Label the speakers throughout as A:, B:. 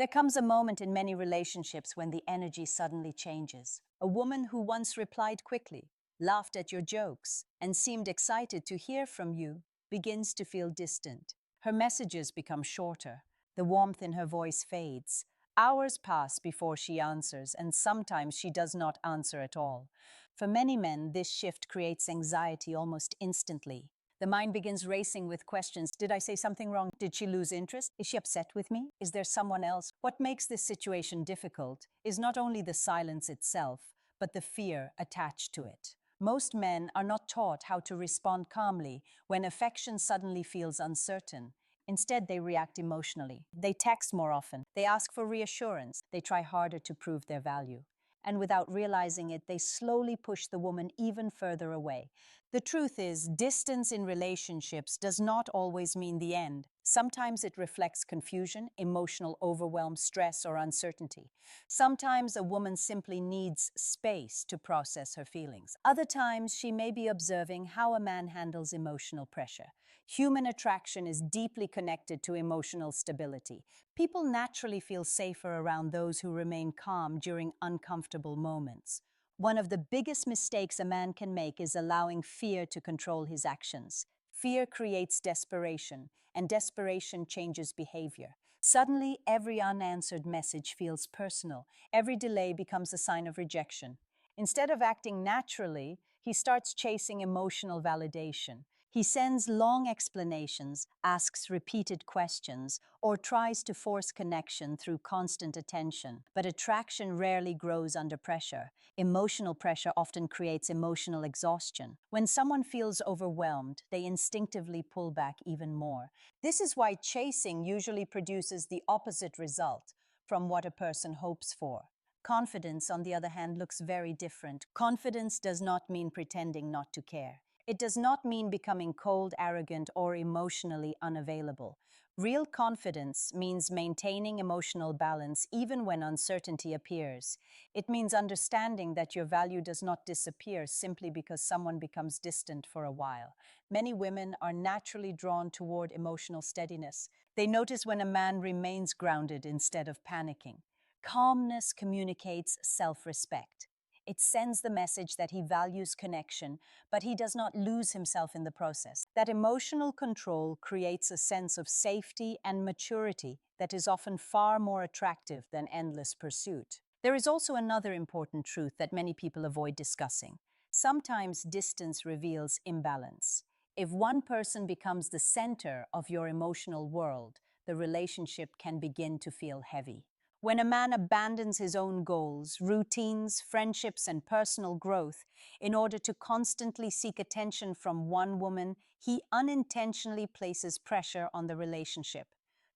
A: There comes a moment in many relationships when the energy suddenly changes. A woman who once replied quickly, laughed at your jokes, and seemed excited to hear from you begins to feel distant. Her messages become shorter. The warmth in her voice fades. Hours pass before she answers, and sometimes she does not answer at all. For many men, this shift creates anxiety almost instantly. The mind begins racing with questions. Did I say something wrong? Did she lose interest? Is she upset with me? Is there someone else? What makes this situation difficult is not only the silence itself, but the fear attached to it. Most men are not taught how to respond calmly when affection suddenly feels uncertain. Instead, they react emotionally. They text more often. They ask for reassurance. They try harder to prove their value. And without realizing it, they slowly push the woman even further away. The truth is, distance in relationships does not always mean the end. Sometimes it reflects confusion, emotional overwhelm, stress, or uncertainty. Sometimes a woman simply needs space to process her feelings. Other times, she may be observing how a man handles emotional pressure. Human attraction is deeply connected to emotional stability. People naturally feel safer around those who remain calm during uncomfortable moments. One of the biggest mistakes a man can make is allowing fear to control his actions. Fear creates desperation, and desperation changes behavior. Suddenly, every unanswered message feels personal. Every delay becomes a sign of rejection. Instead of acting naturally, he starts chasing emotional validation. He sends long explanations, asks repeated questions, or tries to force connection through constant attention. But attraction rarely grows under pressure. Emotional pressure often creates emotional exhaustion. When someone feels overwhelmed, they instinctively pull back even more. This is why chasing usually produces the opposite result from what a person hopes for. Confidence, on the other hand, looks very different. Confidence does not mean pretending not to care. It does not mean becoming cold, arrogant, or emotionally unavailable. Real confidence means maintaining emotional balance even when uncertainty appears. It means understanding that your value does not disappear simply because someone becomes distant for a while. Many women are naturally drawn toward emotional steadiness. They notice when a man remains grounded instead of panicking. Calmness communicates self-respect. It sends the message that he values connection, but he does not lose himself in the process. That emotional control creates a sense of safety and maturity that is often far more attractive than endless pursuit. There is also another important truth that many people avoid discussing. Sometimes distance reveals imbalance. If one person becomes the center of your emotional world, the relationship can begin to feel heavy. When a man abandons his own goals, routines, friendships, and personal growth in order to constantly seek attention from one woman, he unintentionally places pressure on the relationship.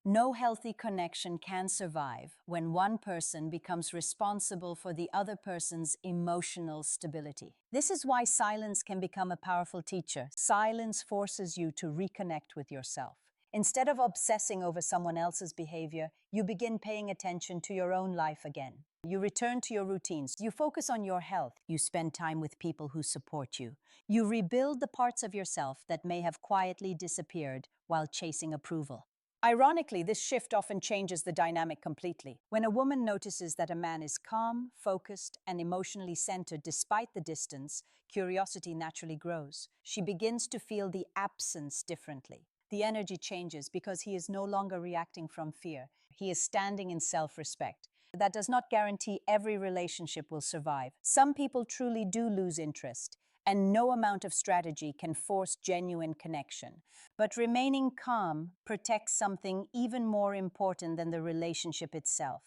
A: No healthy connection can survive when one person becomes responsible for the other person's emotional stability. This is why silence can become a powerful teacher. Silence forces you to reconnect with yourself. Instead of obsessing over someone else's behavior, you begin paying attention to your own life again. You return to your routines. You focus on your health. You spend time with people who support you. You rebuild the parts of yourself that may have quietly disappeared while chasing approval. Ironically, this shift often changes the dynamic completely. When a woman notices that a man is calm, focused, and emotionally centered despite the distance, curiosity naturally grows. She begins to feel the absence differently. The energy changes because he is no longer reacting from fear. He is standing in self-respect. That does not guarantee every relationship will survive. Some people truly do lose interest, and no amount of strategy can force genuine connection. But remaining calm protects something even more important than the relationship itself.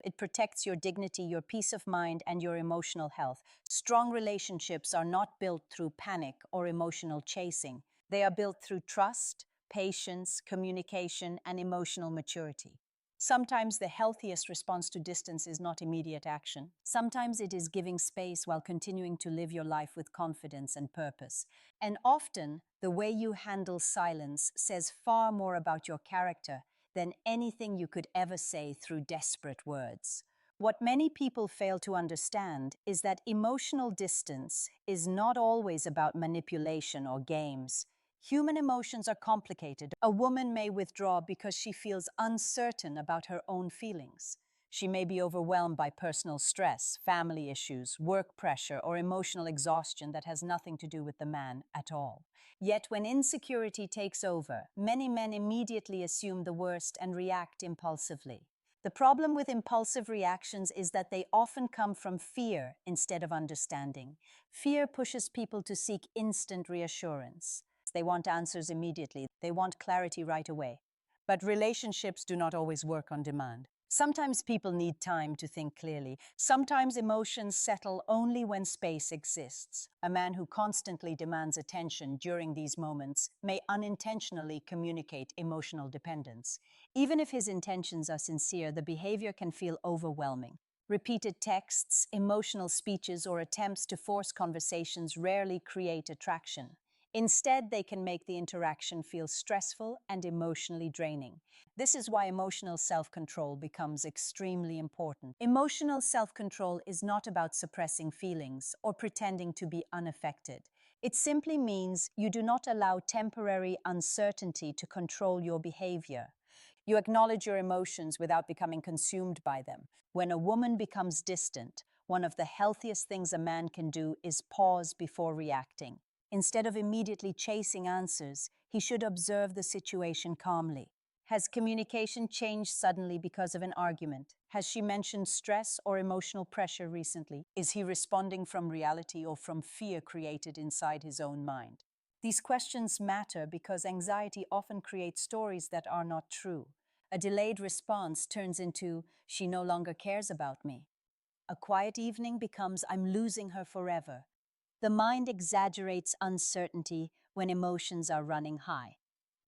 A: It protects your dignity, your peace of mind, and your emotional health. Strong relationships are not built through panic or emotional chasing. They are built through trust, patience, communication, and emotional maturity. Sometimes the healthiest response to distance is not immediate action. Sometimes it is giving space while continuing to live your life with confidence and purpose. And often, the way you handle silence says far more about your character than anything you could ever say through desperate words. What many people fail to understand is that emotional distance is not always about manipulation or games. Human emotions are complicated. A woman may withdraw because she feels uncertain about her own feelings. She may be overwhelmed by personal stress, family issues, work pressure, or emotional exhaustion that has nothing to do with the man at all. Yet when insecurity takes over, many men immediately assume the worst and react impulsively. The problem with impulsive reactions is that they often come from fear instead of understanding. Fear pushes people to seek instant reassurance. They want answers immediately. They want clarity right away. But relationships do not always work on demand. Sometimes people need time to think clearly. Sometimes emotions settle only when space exists. A man who constantly demands attention during these moments may unintentionally communicate emotional dependence. Even if his intentions are sincere, the behavior can feel overwhelming. Repeated texts, emotional speeches, or attempts to force conversations rarely create attraction. Instead, they can make the interaction feel stressful and emotionally draining. This is why emotional self-control becomes extremely important. Emotional self-control is not about suppressing feelings or pretending to be unaffected. It simply means you do not allow temporary uncertainty to control your behavior. You acknowledge your emotions without becoming consumed by them. When a woman becomes distant, one of the healthiest things a man can do is pause before reacting. Instead of immediately chasing answers, he should observe the situation calmly. Has communication changed suddenly because of an argument? Has she mentioned stress or emotional pressure recently? Is he responding from reality or from fear created inside his own mind? These questions matter because anxiety often creates stories that are not true. A delayed response turns into, "She no longer cares about me." A quiet evening becomes, "I'm losing her forever." The mind exaggerates uncertainty when emotions are running high.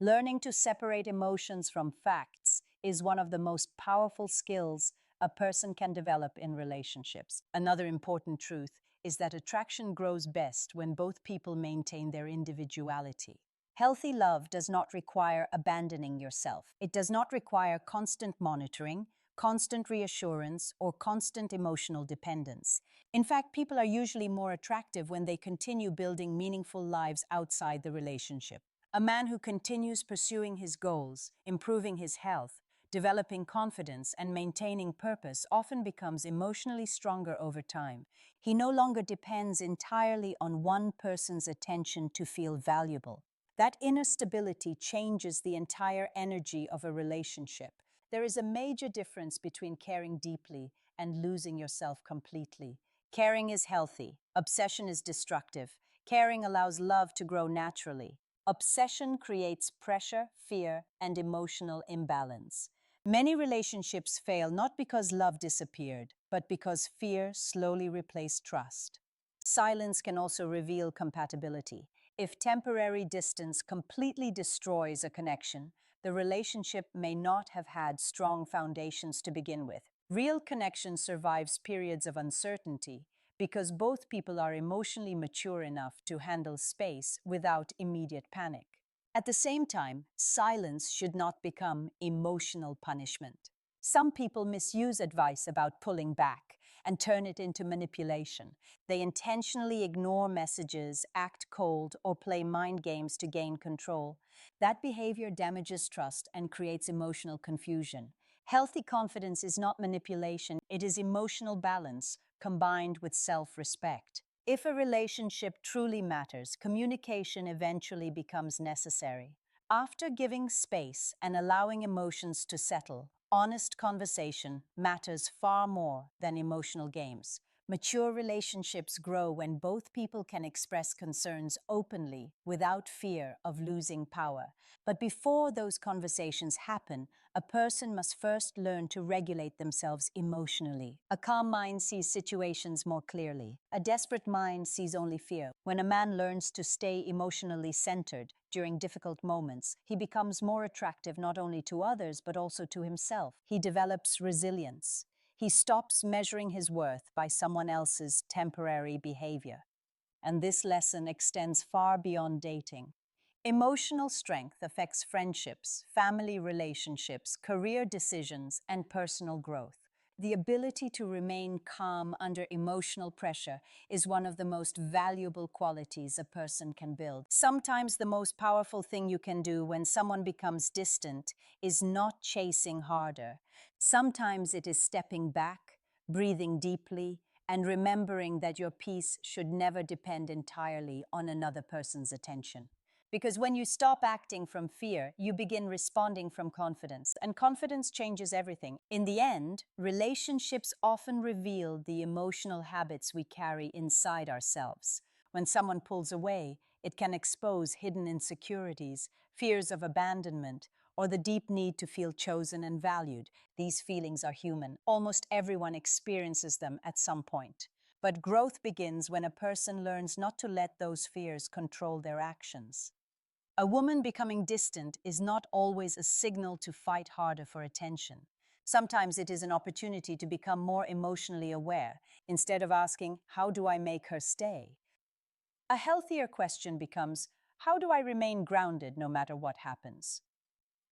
A: Learning to separate emotions from facts is one of the most powerful skills a person can develop in relationships. Another important truth is that attraction grows best when both people maintain their individuality. Healthy love does not require abandoning yourself. It does not require constant monitoring, constant reassurance, or constant emotional dependence. In fact, people are usually more attractive when they continue building meaningful lives outside the relationship. A man who continues pursuing his goals, improving his health, developing confidence, and maintaining purpose often becomes emotionally stronger over time. He no longer depends entirely on one person's attention to feel valuable. That inner stability changes the entire energy of a relationship. There is a major difference between caring deeply and losing yourself completely. Caring is healthy. Obsession is destructive. Caring allows love to grow naturally. Obsession creates pressure, fear, and emotional imbalance. Many relationships fail not because love disappeared, but because fear slowly replaced trust. Silence can also reveal compatibility. If temporary distance completely destroys a connection, the relationship may not have had strong foundations to begin with. Real connection survives periods of uncertainty because both people are emotionally mature enough to handle space without immediate panic. At the same time, silence should not become emotional punishment. Some people misuse advice about pulling back and turn it into manipulation. They intentionally ignore messages, act cold, or play mind games to gain control. That behavior damages trust and creates emotional confusion. Healthy confidence is not manipulation, it is emotional balance combined with self-respect. If a relationship truly matters, communication eventually becomes necessary. After giving space and allowing emotions to settle, honest conversation matters far more than emotional games. Mature relationships grow when both people can express concerns openly without fear of losing power. But before those conversations happen, a person must first learn to regulate themselves emotionally. A calm mind sees situations more clearly. A desperate mind sees only fear. When a man learns to stay emotionally centered during difficult moments, he becomes more attractive not only to others but also to himself. He develops resilience. He stops measuring his worth by someone else's temporary behavior. And this lesson extends far beyond dating. Emotional strength affects friendships, family relationships, career decisions, and personal growth. The ability to remain calm under emotional pressure is one of the most valuable qualities a person can build. Sometimes the most powerful thing you can do when someone becomes distant is not chasing harder. Sometimes it is stepping back, breathing deeply, and remembering that your peace should never depend entirely on another person's attention. Because when you stop acting from fear, you begin responding from confidence, and confidence changes everything. In the end, relationships often reveal the emotional habits we carry inside ourselves. When someone pulls away, it can expose hidden insecurities, fears of abandonment, or the deep need to feel chosen and valued. These feelings are human. Almost everyone experiences them at some point. But growth begins when a person learns not to let those fears control their actions. A woman becoming distant is not always a signal to fight harder for attention. Sometimes it is an opportunity to become more emotionally aware, instead of asking, "How do I make her stay?" A healthier question becomes, "How do I remain grounded no matter what happens?"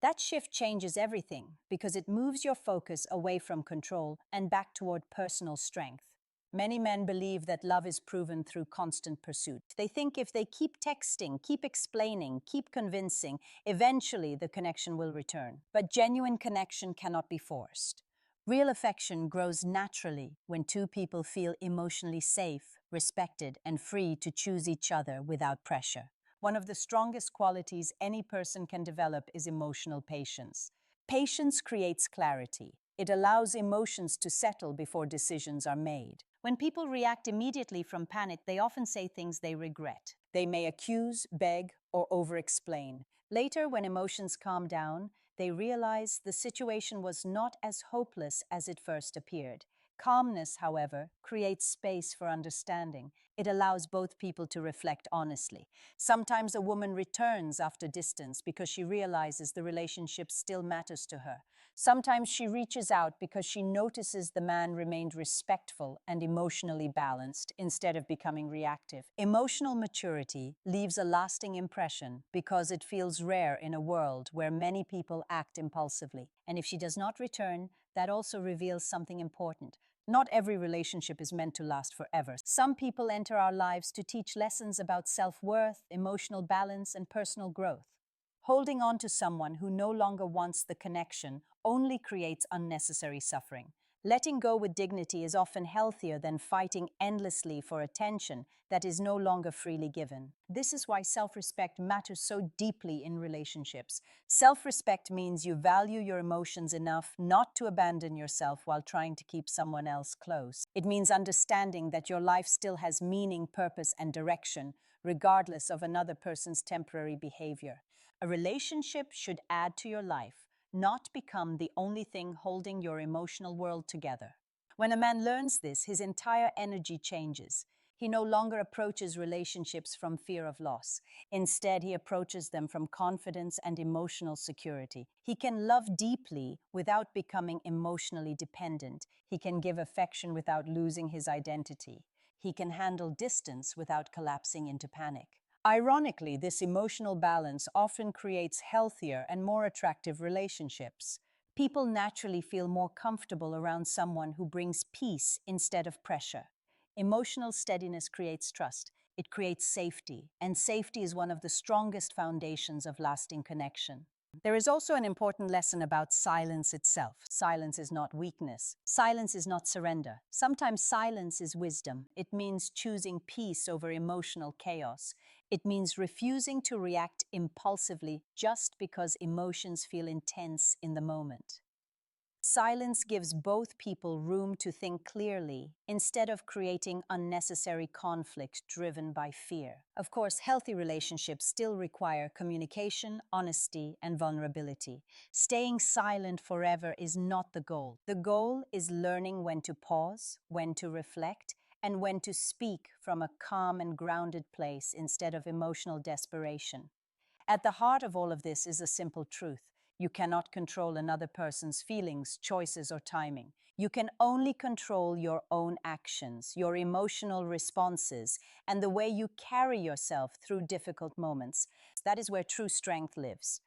A: That shift changes everything because it moves your focus away from control and back toward personal strength. Many men believe that love is proven through constant pursuit. They think if they keep texting, keep explaining, keep convincing, eventually the connection will return. But genuine connection cannot be forced. Real affection grows naturally when two people feel emotionally safe, respected, and free to choose each other without pressure. One of the strongest qualities any person can develop is emotional patience. Patience creates clarity. It allows emotions to settle before decisions are made. When people react immediately from panic, they often say things they regret. They may accuse, beg, or over-explain. Later, when emotions calm down, they realize the situation was not as hopeless as it first appeared. Calmness, however, creates space for understanding. It allows both people to reflect honestly. Sometimes a woman returns after distance because she realizes the relationship still matters to her. Sometimes she reaches out because she notices the man remained respectful and emotionally balanced instead of becoming reactive. Emotional maturity leaves a lasting impression because it feels rare in a world where many people act impulsively. And if she does not return, that also reveals something important. Not every relationship is meant to last forever. Some people enter our lives to teach lessons about self-worth, emotional balance, and personal growth. Holding on to someone who no longer wants the connection only creates unnecessary suffering. Letting go with dignity is often healthier than fighting endlessly for attention that is no longer freely given. This is why self-respect matters so deeply in relationships. Self-respect means you value your emotions enough not to abandon yourself while trying to keep someone else close. It means understanding that your life still has meaning, purpose, and direction, regardless of another person's temporary behavior. A relationship should add to your life, not become the only thing holding your emotional world together. When a man learns this, his entire energy changes. He no longer approaches relationships from fear of loss. Instead, he approaches them from confidence and emotional security. He can love deeply without becoming emotionally dependent. He can give affection without losing his identity. He can handle distance without collapsing into panic. Ironically, this emotional balance often creates healthier and more attractive relationships. People naturally feel more comfortable around someone who brings peace instead of pressure. Emotional steadiness creates trust. It creates safety, and safety is one of the strongest foundations of lasting connection. There is also an important lesson about silence itself. Silence is not weakness. Silence is not surrender. Sometimes silence is wisdom. It means choosing peace over emotional chaos. It means refusing to react impulsively just because emotions feel intense in the moment. Silence gives both people room to think clearly instead of creating unnecessary conflict driven by fear. Of course, healthy relationships still require communication, honesty, and vulnerability. Staying silent forever is not the goal. The goal is learning when to pause, when to reflect, and when to speak from a calm and grounded place instead of emotional desperation. At the heart of all of this is a simple truth. You cannot control another person's feelings, choices, or timing. You can only control your own actions, your emotional responses, and the way you carry yourself through difficult moments. That is where true strength lives.